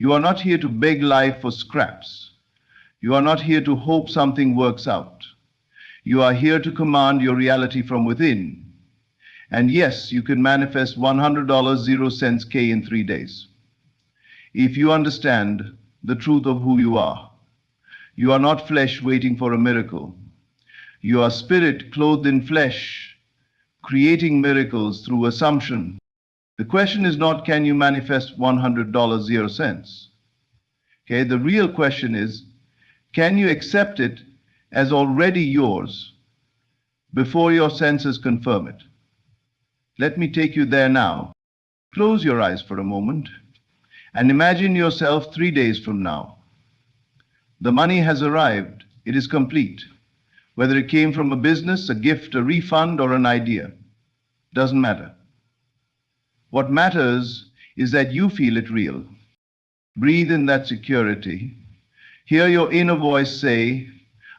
You are not here to beg life for scraps. You are not here to hope something works out. You are here to command your reality from within. And yes, you can manifest $100 0 cents K in 3 days. If you understand the truth of who you are. You are not flesh waiting for a miracle. You are spirit clothed in flesh, creating miracles through assumption. The question is not, can you manifest $100 0 cents? Okay, the real question is, can you accept it as already yours before your senses confirm it? Let me take you there now. Close your eyes for a moment and imagine yourself 3 days from now. The money has arrived. It is complete. Whether it came from a business, a gift, a refund, or an idea, doesn't matter. What matters is that you feel it real. Breathe in that security. Hear your inner voice say,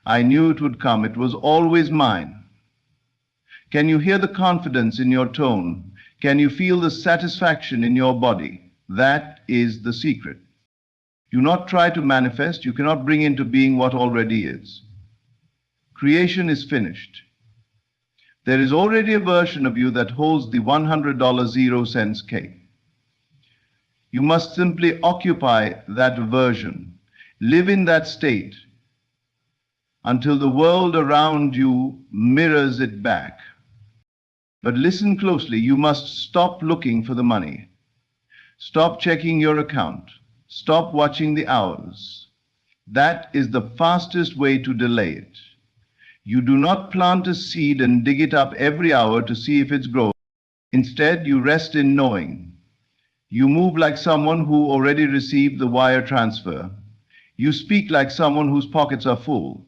I knew it would come. It was always mine. Can you hear the confidence in your tone? Can you feel the satisfaction in your body? That is the secret. Do not try to manifest. You cannot bring into being what already is. Creation is finished. There is already a version of you that holds the $100 0 cents K. You must simply occupy that version. Live in that state until the world around you mirrors it back. But listen closely. You must stop looking for the money. Stop checking your account. Stop watching the hours. That is the fastest way to delay it. You do not plant a seed and dig it up every hour to see if it's growing. Instead, you rest in knowing. You move like someone who already received the wire transfer. You speak like someone whose pockets are full.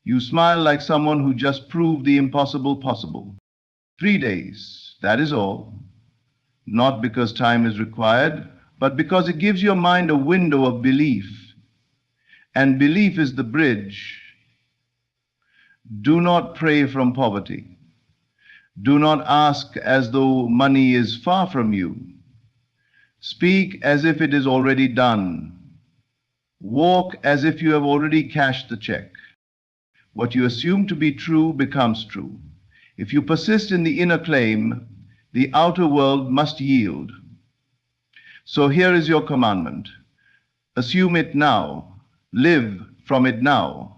You smile like someone who just proved the impossible possible. 3 days, that is all. Not because time is required, but because it gives your mind a window of belief. And belief is the bridge. Do not pray from poverty. Do not ask as though money is far from you. Speak as if it is already done. Walk as if you have already cashed the check. What you assume to be true becomes true. If you persist in the inner claim, the outer world must yield. So here is your commandment. Assume it now. Live from it now.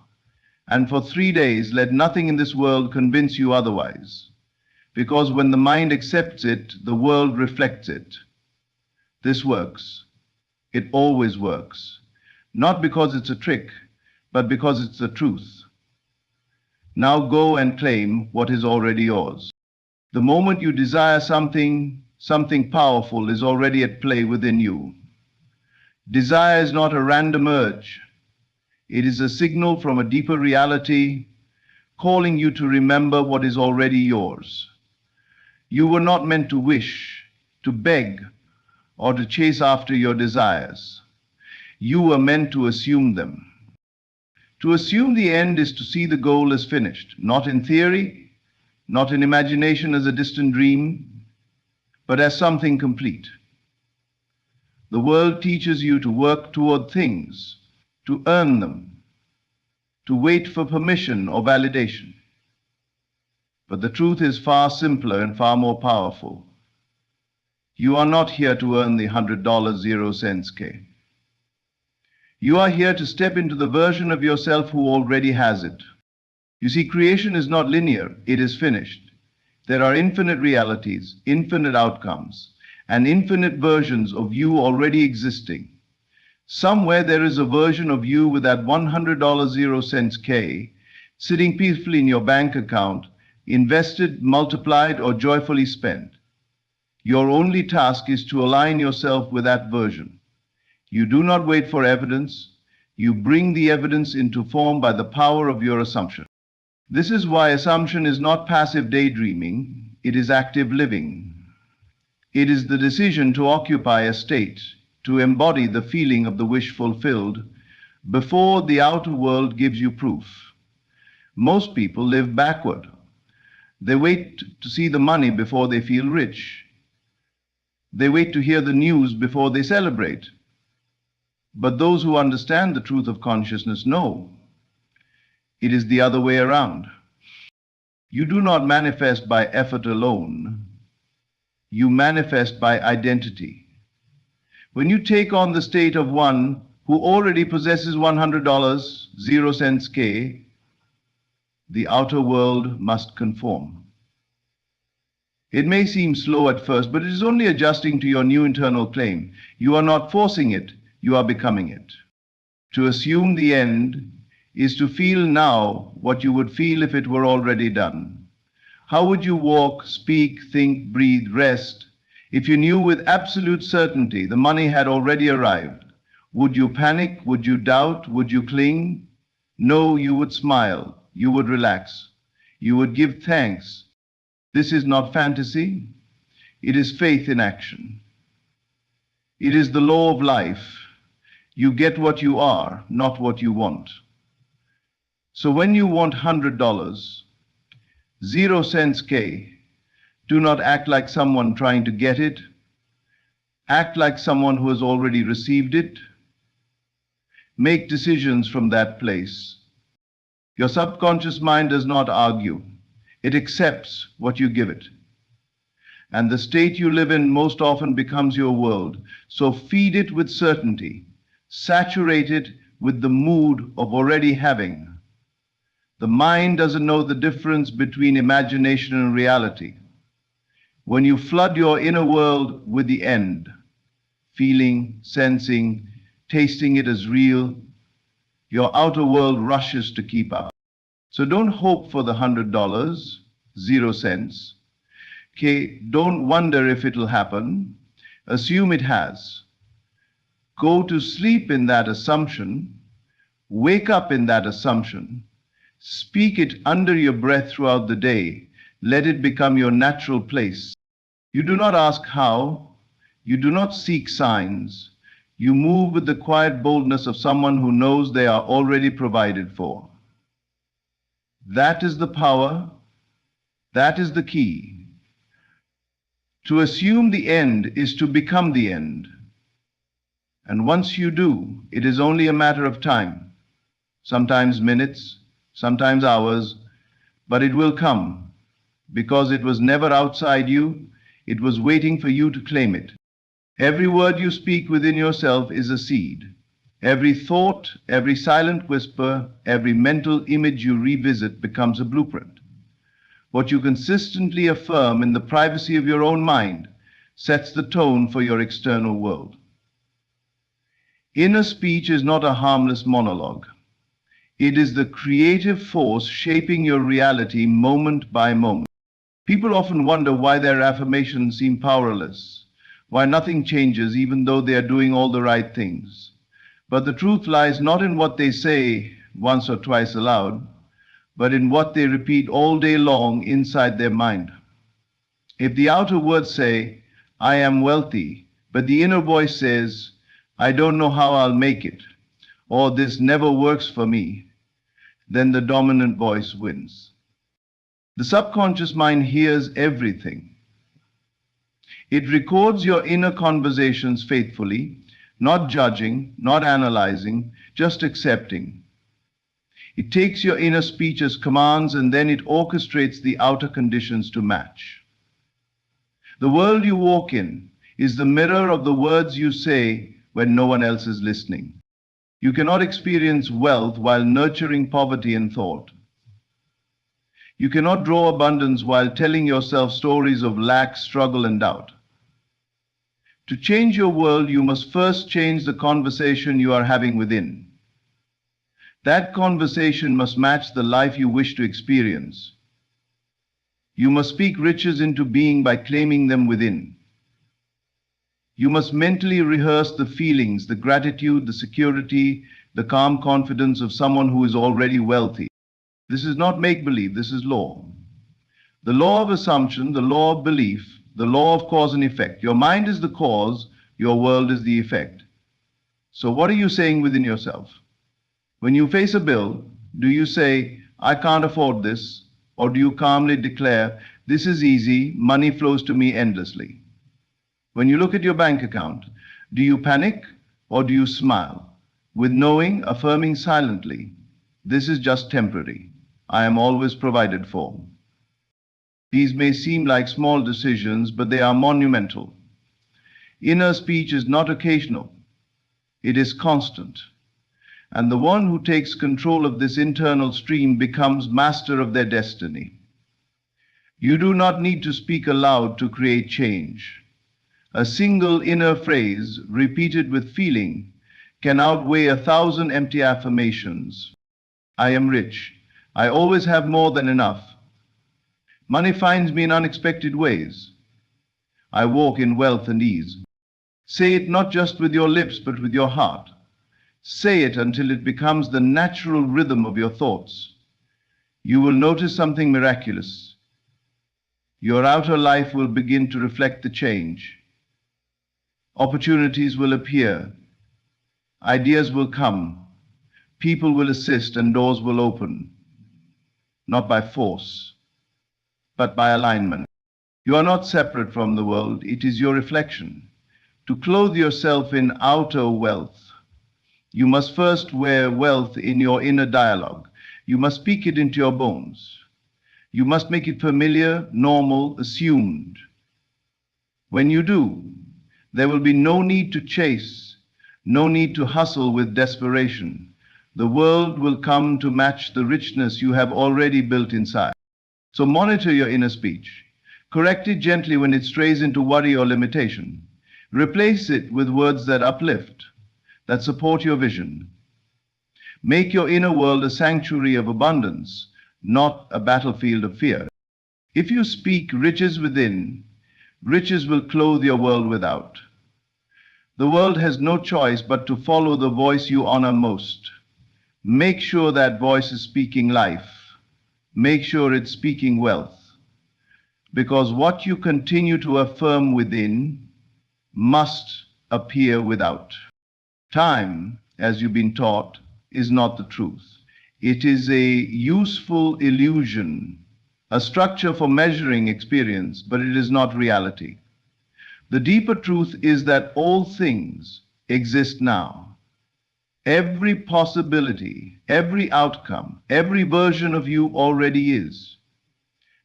And for 3 days, let nothing in this world convince you otherwise. Because when the mind accepts it, the world reflects it. This works. It always works. Not because it's a trick, but because it's the truth. Now go and claim what is already yours. The moment you desire something, something powerful is already at play within you. Desire is not a random urge. It is a signal from a deeper reality calling you to remember what is already yours. You were not meant to wish, to beg, or to chase after your desires. You were meant to assume them. To assume the end is to see the goal as finished, not in theory, not in imagination as a distant dream, but as something complete. The world teaches you to work toward things, to earn them, to wait for permission or validation. But the truth is far simpler and far more powerful. You are not here to earn the $100 0 cents K. You are here to step into the version of yourself who already has it. You see, creation is not linear, it is finished. There are infinite realities, infinite outcomes, and infinite versions of you already existing. Somewhere there is a version of you with that $100 0 cents K sitting peacefully in your bank account, invested, multiplied, or joyfully spent. Your only task is to align yourself with that version. You do not wait for evidence. You bring the evidence into form by the power of your assumption. This is why assumption is not passive daydreaming. It is active living. It is the decision to occupy a state, to embody the feeling of the wish fulfilled before the outer world gives you proof. Most people live backward. They wait to see the money before they feel rich. They wait to hear the news before they celebrate. But those who understand the truth of consciousness know it is the other way around. You do not manifest by effort alone. You manifest by identity. When you take on the state of one who already possesses $100, 0 cents K, the outer world must conform. It may seem slow at first, but it is only adjusting to your new internal claim. You are not forcing it, you are becoming it. To assume the end is to feel now what you would feel if it were already done. How would you walk, speak, think, breathe, rest if you knew with absolute certainty the money had already arrived? Would you panic? Would you doubt? Would you cling? No, you would smile. You would relax. You would give thanks. This is not fantasy. It is faith in action. It is the law of life. You get what you are, not what you want. So when you want $100, 0 cents K, do not act like someone trying to get it. Act like someone who has already received it. Make decisions from that place. Your subconscious mind does not argue. It accepts what you give it. And the state you live in most often becomes your world. So feed it with certainty. Saturate it with the mood of already having. The mind doesn't know the difference between imagination and reality. When you flood your inner world with the end, feeling, sensing, tasting it as real, your outer world rushes to keep up. So don't hope for the $100, 0 cents. Okay, don't wonder if it'll happen. Assume it has. Go to sleep in that assumption. Wake up in that assumption. Speak it under your breath throughout the day. Let it become your natural place. You do not ask how. You do not seek signs. You move with the quiet boldness of someone who knows they are already provided for. That is the power. That is the key. To assume the end is to become the end. And once you do, it is only a matter of time. Sometimes minutes, sometimes hours, but it will come because it was never outside you. It was waiting for you to claim it. Every word you speak within yourself is a seed. Every thought, every silent whisper, every mental image you revisit becomes a blueprint. What you consistently affirm in the privacy of your own mind sets the tone for your external world. Inner speech is not a harmless monologue. It is the creative force shaping your reality moment by moment. People often wonder why their affirmations seem powerless, why nothing changes even though they are doing all the right things. But the truth lies not in what they say once or twice aloud, but in what they repeat all day long inside their mind. If the outer words say, I am wealthy, but the inner voice says, I don't know how I'll make it, or this never works for me, then the dominant voice wins. The subconscious mind hears everything. It records your inner conversations faithfully, not judging, not analyzing, just accepting. It takes your inner speech as commands and then it orchestrates the outer conditions to match. The world you walk in is the mirror of the words you say when no one else is listening. You cannot experience wealth while nurturing poverty in thought. You cannot draw abundance while telling yourself stories of lack, struggle, and doubt. To change your world, you must first change the conversation you are having within. That conversation must match the life you wish to experience. You must speak riches into being by claiming them within. You must mentally rehearse the feelings, the gratitude, the security, the calm confidence of someone who is already wealthy. This is not make-believe, this is law. The law of assumption, the law of belief, the law of cause and effect. Your mind is the cause, your world is the effect. So what are you saying within yourself? When you face a bill, do you say, I can't afford this? Or do you calmly declare, this is easy, money flows to me endlessly? When you look at your bank account, do you panic? Or do you smile, with knowing, affirming silently, this is just temporary. I am always provided for. These may seem like small decisions, but they are monumental. Inner speech is not occasional. It is constant. And the one who takes control of this internal stream becomes master of their destiny. You do not need to speak aloud to create change. A single inner phrase, repeated with feeling, can outweigh 1,000 empty affirmations. I am rich. I always have more than enough. Money finds me in unexpected ways. I walk in wealth and ease. Say it not just with your lips, but with your heart. Say it until it becomes the natural rhythm of your thoughts. You will notice something miraculous. Your outer life will begin to reflect the change. Opportunities will appear. Ideas will come. People will assist and doors will open. Not by force, but by alignment. You are not separate from the world. It is your reflection. To clothe yourself in outer wealth, you must first wear wealth in your inner dialogue. You must speak it into your bones. You must make it familiar, normal, assumed. When you do, there will be no need to chase, no need to hustle with desperation. The world will come to match the richness you have already built inside. So monitor your inner speech. Correct it gently when it strays into worry or limitation. Replace it with words that uplift, that support your vision. Make your inner world a sanctuary of abundance, not a battlefield of fear. If you speak riches within, riches will clothe your world without. The world has no choice but to follow the voice you honor most. Make sure that voice is speaking life. Make sure it's speaking wealth. Because what you continue to affirm within must appear without. Time, as you've been taught, is not the truth. It is a useful illusion, a structure for measuring experience, but it is not reality. The deeper truth is that all things exist now. Every possibility, every outcome, every version of you already is.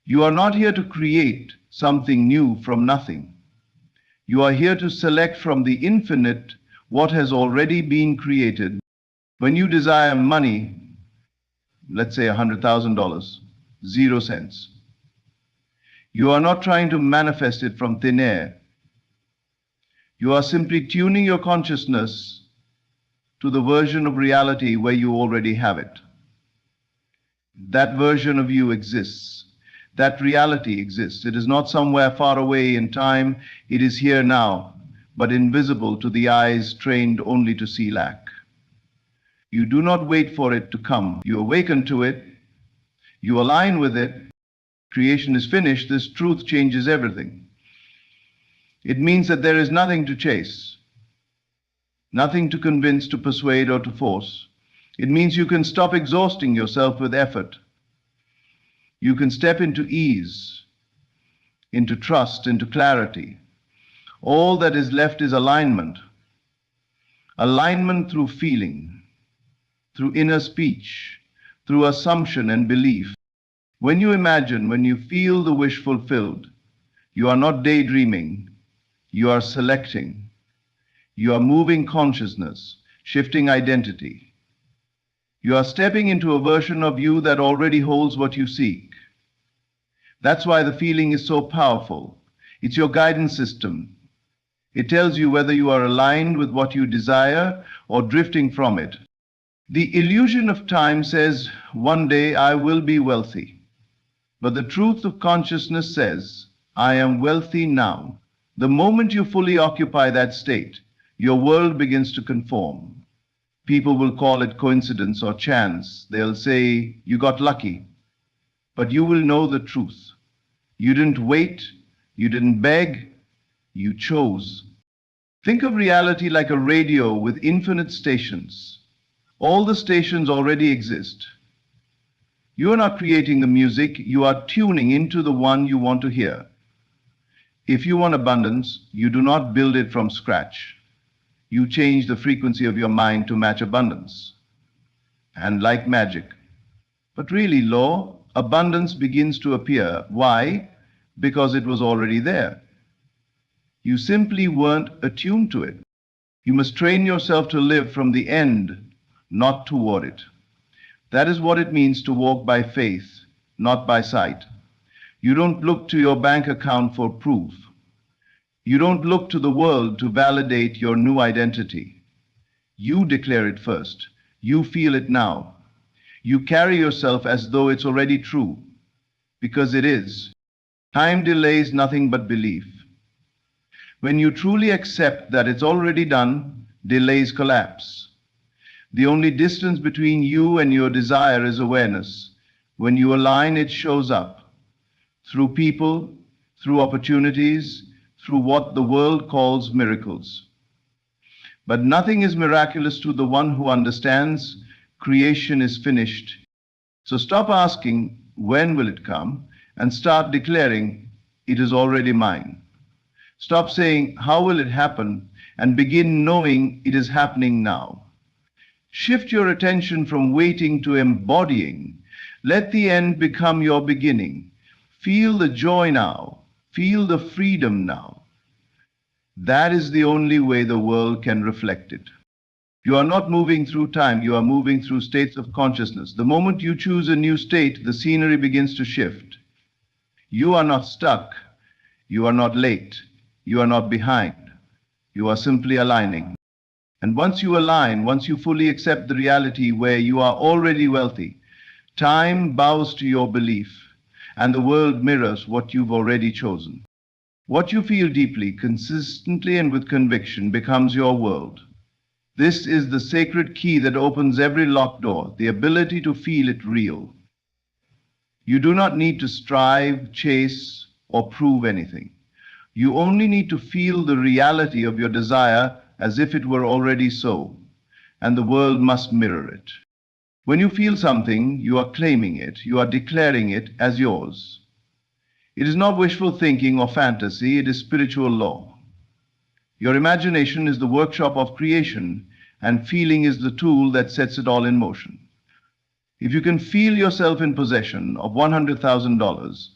You are not here to create something new from nothing. You are here to select from the infinite what has already been created. When you desire money, let's say $100,000, 0 cents, you are not trying to manifest it from thin air. You are simply tuning your consciousness to the version of reality where you already have it. That version of you exists. That reality exists. It is not somewhere far away in time. It is here now, but invisible to the eyes trained only to see lack. You do not wait for it to come. You awaken to it. You align with it. Creation is finished. This truth changes everything. It means that there is nothing to chase, nothing to convince, to persuade, or to force. It means you can stop exhausting yourself with effort. You can step into ease, into trust, into clarity. All that is left is alignment. Alignment through feeling, through inner speech, through assumption and belief. When you imagine, when you feel the wish fulfilled, you are not daydreaming, you are selecting. You are moving consciousness, shifting identity. You are stepping into a version of you that already holds what you seek. That's why the feeling is so powerful. It's your guidance system. It tells you whether you are aligned with what you desire or drifting from it. The illusion of time says, one day I will be wealthy. But the truth of consciousness says, I am wealthy now. The moment you fully occupy that state, your world begins to conform. People will call it coincidence or chance. They'll say, you got lucky. But you will know the truth. You didn't wait. You didn't beg. You chose. Think of reality like a radio with infinite stations. All the stations already exist. You are not creating the music. You are tuning into the one you want to hear. If you want abundance, you do not build it from scratch. you change the frequency of your mind to match abundance. And like magic. But really, law, abundance begins to appear. Why? Because it was already there. You simply weren't attuned to it. You must train yourself to live from the end, not toward it. That is what it means to walk by faith, not by sight. You don't look to your bank account for proof. You don't look to the world to validate your new identity. You declare it first. You feel it now. You carry yourself as though it's already true, because it is. Time delays nothing but belief. When you truly accept that it's already done, delays collapse. The only distance between you and your desire is awareness. When you align, it shows up. Through people, through opportunities, through what the world calls miracles. But nothing is miraculous to the one who understands creation is finished. So stop asking, when will it come? And start declaring, it is already mine. Stop saying, how will it happen? And begin knowing it is happening now. Shift your attention from waiting to embodying. Let the end become your beginning. Feel the joy now. Feel the freedom now. That is the only way the world can reflect it. You are not moving through time, you are moving through states of consciousness. The moment you choose a new state, the scenery begins to shift. You are not stuck. You are not late. You are not behind. You are simply aligning. And once you align, once you fully accept the reality where you are already wealthy, time bows to your belief, and the world mirrors what you've already chosen. What you feel deeply, consistently, and with conviction becomes your world. This is the sacred key that opens every locked door, the ability to feel it real. You do not need to strive, chase, or prove anything. You only need to feel the reality of your desire as if it were already so, and the world must mirror it. When you feel something, you are claiming it, you are declaring it as yours. It is not wishful thinking or fantasy, it is spiritual law. Your imagination is the workshop of creation, and feeling is the tool that sets it all in motion. If you can feel yourself in possession of $100,000,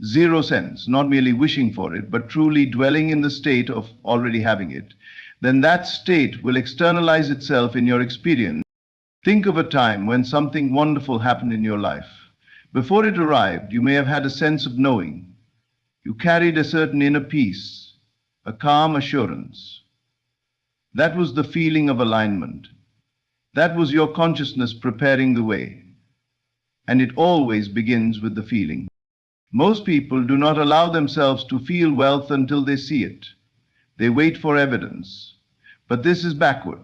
0 cents, not merely wishing for it, but truly dwelling in the state of already having it, then that state will externalize itself in your experience. Think of a time when something wonderful happened in your life. Before it arrived, you may have had a sense of knowing. You carried a certain inner peace, a calm assurance. That was the feeling of alignment. That was your consciousness preparing the way. And it always begins with the feeling. Most people do not allow themselves to feel wealth until they see it. They wait for evidence. But this is backward.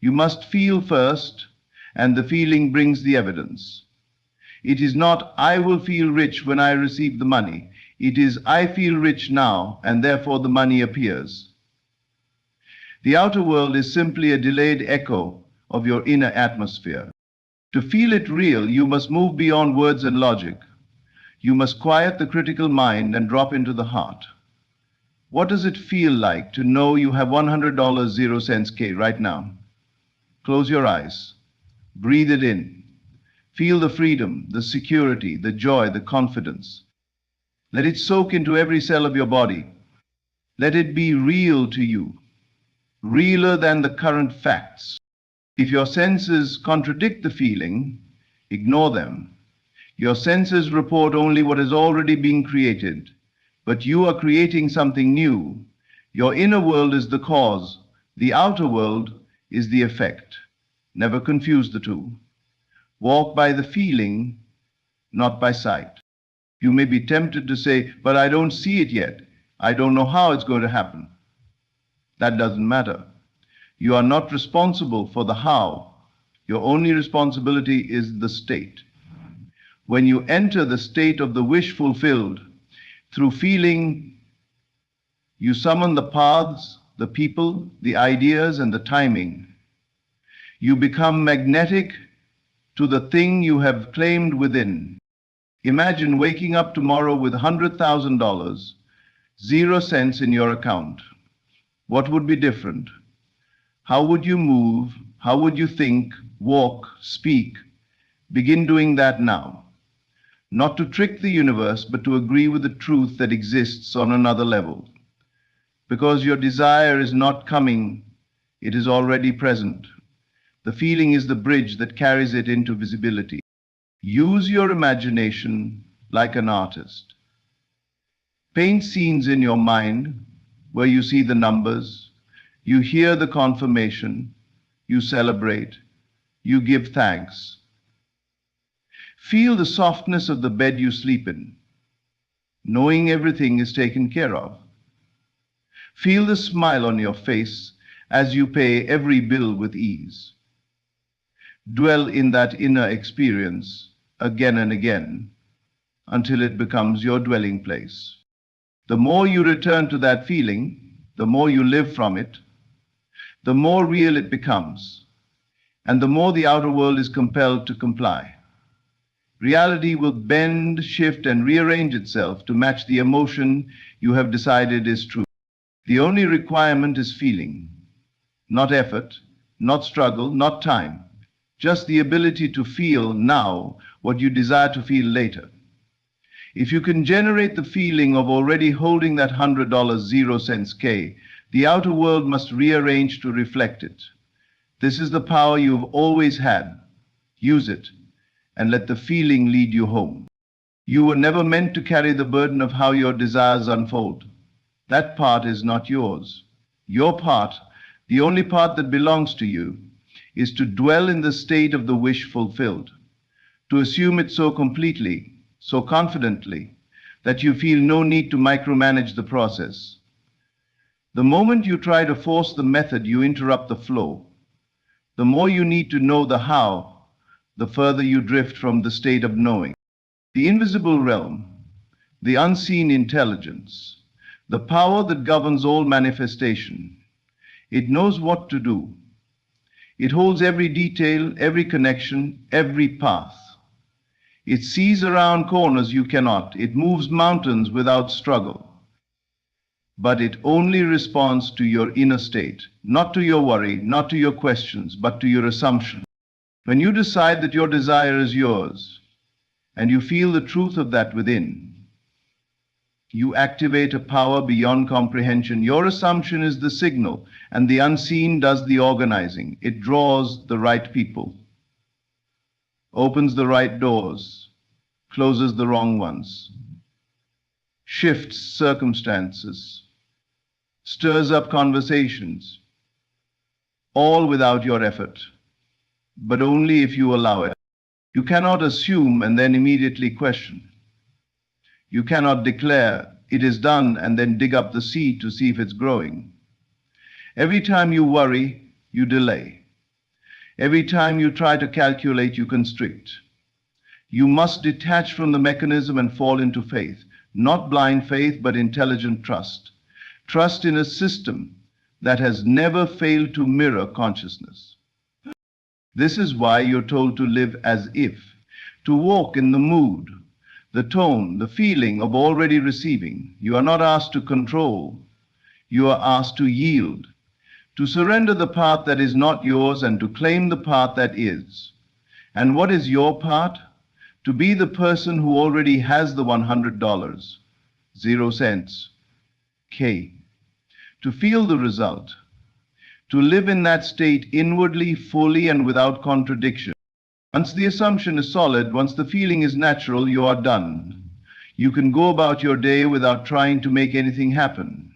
You must feel first, and the feeling brings the evidence. It is not, I will feel rich when I receive the money. It is, I feel rich now, and therefore the money appears. The outer world is simply a delayed echo of your inner atmosphere. To feel it real, you must move beyond words and logic. You must quiet the critical mind and drop into the heart. What does it feel like to know you have $100, 0 cents K right now? Close your eyes. Breathe it in. Feel the freedom, the security, the joy, the confidence. Let it soak into every cell of your body. Let it be real to you, realer than the current facts. If your senses contradict the feeling, ignore them. Your senses report only what is already being created, but you are creating something new. Your inner world is the cause, the outer world is the effect. Never confuse the two. Walk by the feeling, not by sight. You may be tempted to say, but I don't see it yet. I don't know how it's going to happen. That doesn't matter. You are not responsible for the how. Your only responsibility is the state. When you enter the state of the wish fulfilled, through feeling, you summon the paths, the people, the ideas, and the timing. You become magnetic to the thing you have claimed within. Imagine waking up tomorrow with $100,000, 0 cents in your account. What would be different? How would you move? How would you think, walk, speak? Begin doing that now. Not to trick the universe, but to agree with the truth that exists on another level. Because your desire is not coming, it is already present. The feeling is the bridge that carries it into visibility. Use your imagination like an artist. Paint scenes in your mind where you see the numbers, you hear the confirmation, you celebrate, you give thanks. Feel the softness of the bed you sleep in, knowing everything is taken care of. Feel the smile on your face as you pay every bill with ease. Dwell in that inner experience again and again until it becomes your dwelling place. The more you return to that feeling, the more you live from it, the more real it becomes, and the more the outer world is compelled to comply. Reality will bend, shift, and rearrange itself to match the emotion you have decided is true. The only requirement is feeling, not effort, not struggle, not time, just the ability to feel now what you desire to feel later. If you can generate the feeling of already holding that $100 0 cents K, the outer world must rearrange to reflect it. This is the power you've always had. Use it, and let the feeling lead you home. You were never meant to carry the burden of how your desires unfold. That part is not yours. Your part, the only part that belongs to you, is to dwell in the state of the wish fulfilled, to assume it so completely, so confidently, that you feel no need to micromanage the process. The moment you try to force the method, you interrupt the flow. The more you need to know the how, the further you drift from the state of knowing. The invisible realm, the unseen intelligence, the power that governs all manifestation, it knows what to do. It holds every detail, every connection, every path. It sees around corners you cannot. It moves mountains without struggle. But it only responds to your inner state, not to your worry, not to your questions, but to your assumption. When you decide that your desire is yours, and you feel the truth of that within, you activate a power beyond comprehension. Your assumption is the signal, and the unseen does the organizing. It draws the right people, opens the right doors, closes the wrong ones, shifts circumstances, stirs up conversations, all without your effort, but only if you allow it. You cannot assume and then immediately question. You cannot declare it is done and then dig up the seed to see if it's growing. Every time you worry, you delay. Every time you try to calculate, you constrict. You must detach from the mechanism and fall into faith, not blind faith, but intelligent trust. Trust in a system that has never failed to mirror consciousness. This is why you're told to live as if, to walk in the mood, the tone, the feeling of already receiving. You are not asked to control. You are asked to yield, to surrender the part that is not yours and to claim the part that is. And what is your part? To be the person who already has the $100, 0 cents, K. To feel the result. To live in that state inwardly, fully, and without contradiction. Once the assumption is solid, once the feeling is natural, you are done. You can go about your day without trying to make anything happen.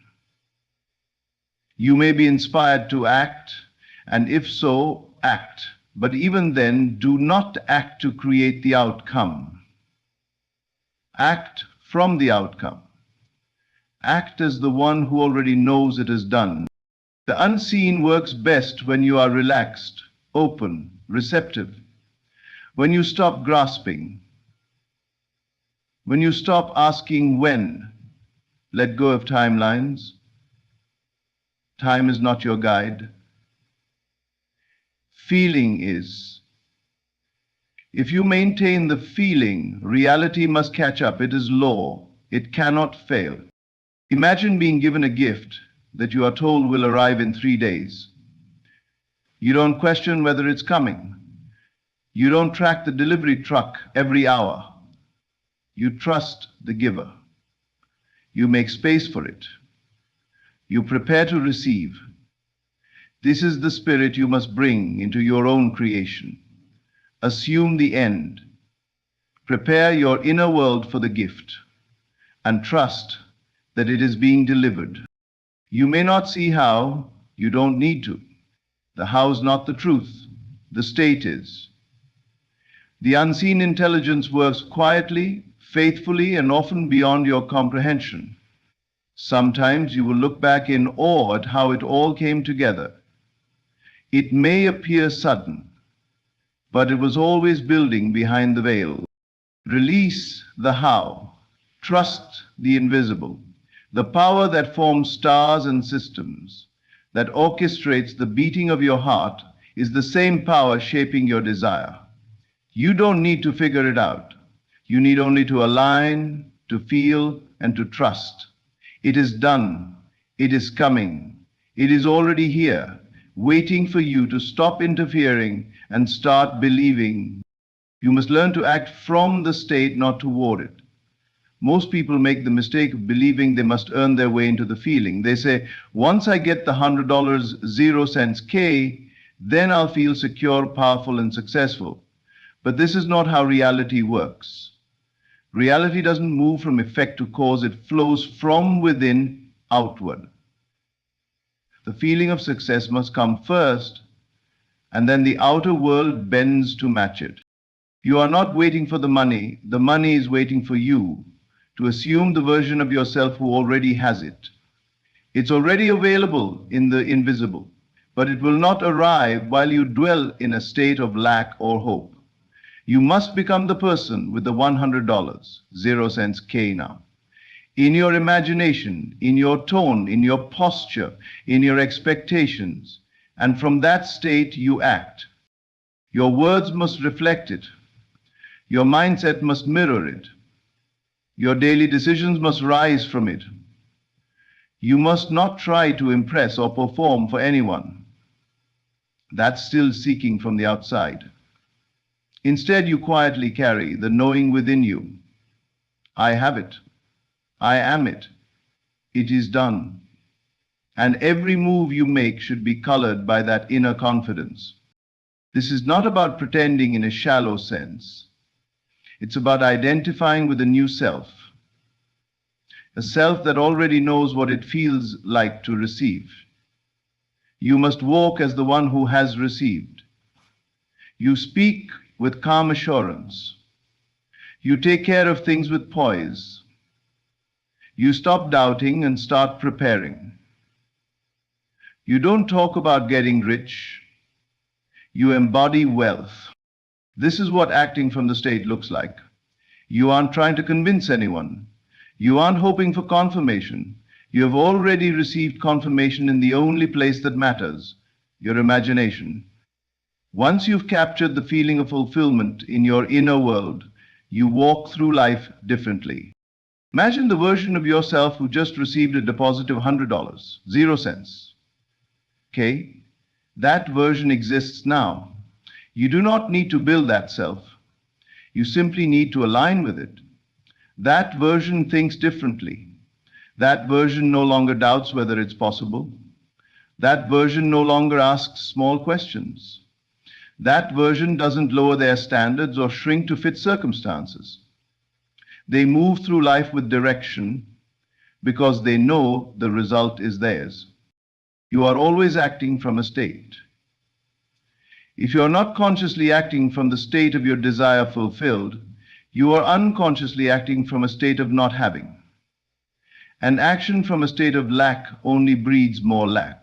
You may be inspired to act, and if so, act. But even then, do not act to create the outcome. Act from the outcome. Act as the one who already knows it is done. The unseen works best when you are relaxed, open, receptive. When you stop grasping, when you stop asking when, let go of timelines. Time is not your guide. Feeling is. If you maintain the feeling, reality must catch up. It is law. It cannot fail. Imagine being given a gift that you are told will arrive in 3 days. You don't question whether it's coming. You don't track the delivery truck every hour. You trust the giver. You make space for it. You prepare to receive. This is the spirit you must bring into your own creation. Assume the end. Prepare your inner world for the gift and trust that it is being delivered. You may not see how, you don't need to. The how is not the truth, the state is. The unseen intelligence works quietly, faithfully, and often beyond your comprehension. Sometimes you will look back in awe at how it all came together. It may appear sudden, but it was always building behind the veil. Release the how. Trust the invisible. The power that forms stars and systems, that orchestrates the beating of your heart, is the same power shaping your desire. You don't need to figure it out. You need only to align, to feel, and to trust. It is done. It is coming. It is already here, waiting for you to stop interfering and start believing. You must learn to act from the state, not toward it. Most people make the mistake of believing they must earn their way into the feeling. They say, once I get the $100, 0 cents K, then I'll feel secure, powerful, and successful. But this is not how reality works. Reality doesn't move from effect to cause, it flows from within outward. The feeling of success must come first, and then the outer world bends to match it. You are not waiting for the money is waiting for you to assume the version of yourself who already has it. It's already available in the invisible, but it will not arrive while you dwell in a state of lack or hope. You must become the person with the $100, 0 cents K now. In your imagination, in your tone, in your posture, in your expectations, and from that state you act. Your words must reflect it. Your mindset must mirror it. Your daily decisions must rise from it. You must not try to impress or perform for anyone. That's still seeking from the outside. Instead, you quietly carry the knowing within you. I have it. I am it. It is done. And every move you make should be colored by that inner confidence. This is not about pretending in a shallow sense. It's about identifying with a new self, a self that already knows what it feels like to receive. You must walk as the one who has received. You speak with calm assurance. You take care of things with poise. You stop doubting and start preparing. You don't talk about getting rich. You embody wealth. This is what acting from the state looks like. You aren't trying to convince anyone. You aren't hoping for confirmation. You have already received confirmation in the only place that matters, your imagination. Once you've captured the feeling of fulfillment in your inner world, you walk through life differently. Imagine the version of yourself who just received a deposit of $100, 0 cents. Okay? That version exists now. You do not need to build that self. You simply need to align with it. That version thinks differently. That version no longer doubts whether it's possible. That version no longer asks small questions. That version doesn't lower their standards or shrink to fit circumstances. They move through life with direction because they know the result is theirs. You are always acting from a state. If you are not consciously acting from the state of your desire fulfilled, you are unconsciously acting from a state of not having. And action from a state of lack only breeds more lack.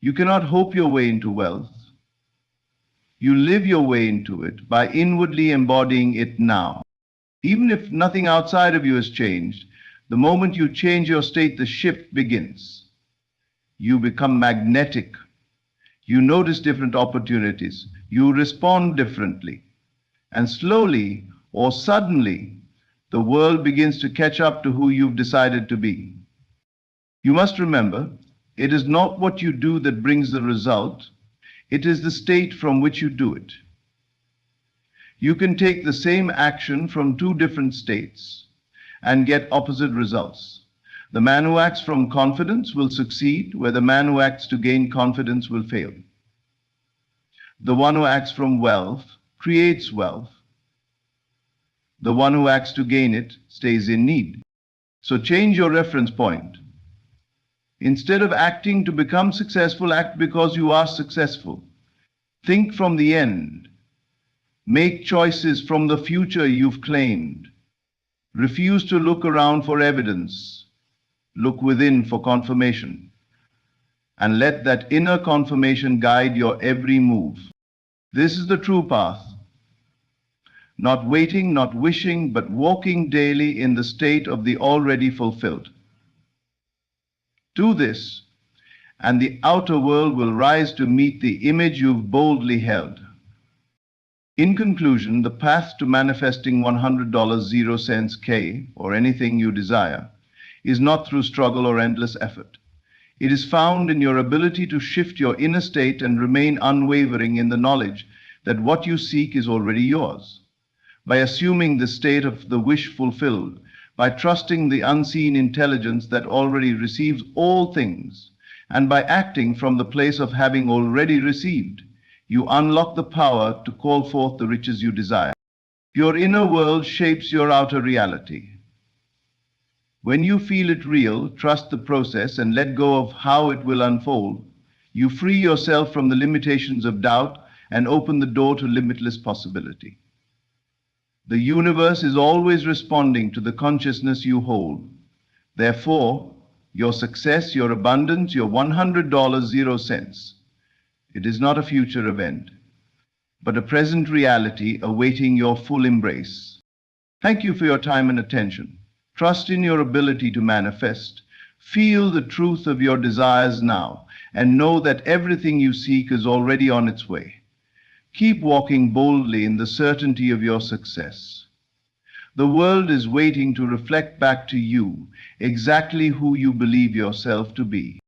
You cannot hope your way into wealth. You live your way into it by inwardly embodying it now. Even if nothing outside of you has changed, the moment you change your state, the shift begins. You become magnetic. You notice different opportunities. You respond differently. And slowly or suddenly, the world begins to catch up to who you've decided to be. You must remember, It is not what you do that brings the result, it is the state from which you do it. You can take the same action from two different states and get opposite results. The man who acts from confidence will succeed, where the man who acts to gain confidence will fail. The one who acts from wealth creates wealth. The one who acts to gain it stays in need. So change your reference point. Instead of acting to become successful, act because you are successful. Think from the end. Make choices from the future you've claimed. Refuse to look around for evidence. Look within for confirmation. And let that inner confirmation guide your every move. This is the true path. Not waiting, not wishing, but walking daily in the state of the already fulfilled. Do this, and the outer world will rise to meet the image you've boldly held. In conclusion, the path to manifesting $100 0 cents K, or anything you desire, is not through struggle or endless effort. It is found in your ability to shift your inner state and remain unwavering in the knowledge that what you seek is already yours. By assuming the state of the wish fulfilled, by trusting the unseen intelligence that already receives all things, and by acting from the place of having already received, you unlock the power to call forth the riches you desire. Your inner world shapes your outer reality. When you feel it real, trust the process and let go of how it will unfold, you free yourself from the limitations of doubt and open the door to limitless possibility. The universe is always responding to the consciousness you hold. Therefore, your success, your abundance, your $100 0 cents, it is not a future event, but a present reality awaiting your full embrace. Thank you for your time and attention. Trust in your ability to manifest. Feel the truth of your desires now, and know that everything you seek is already on its way. Keep walking boldly in the certainty of your success. The world is waiting to reflect back to you exactly who you believe yourself to be.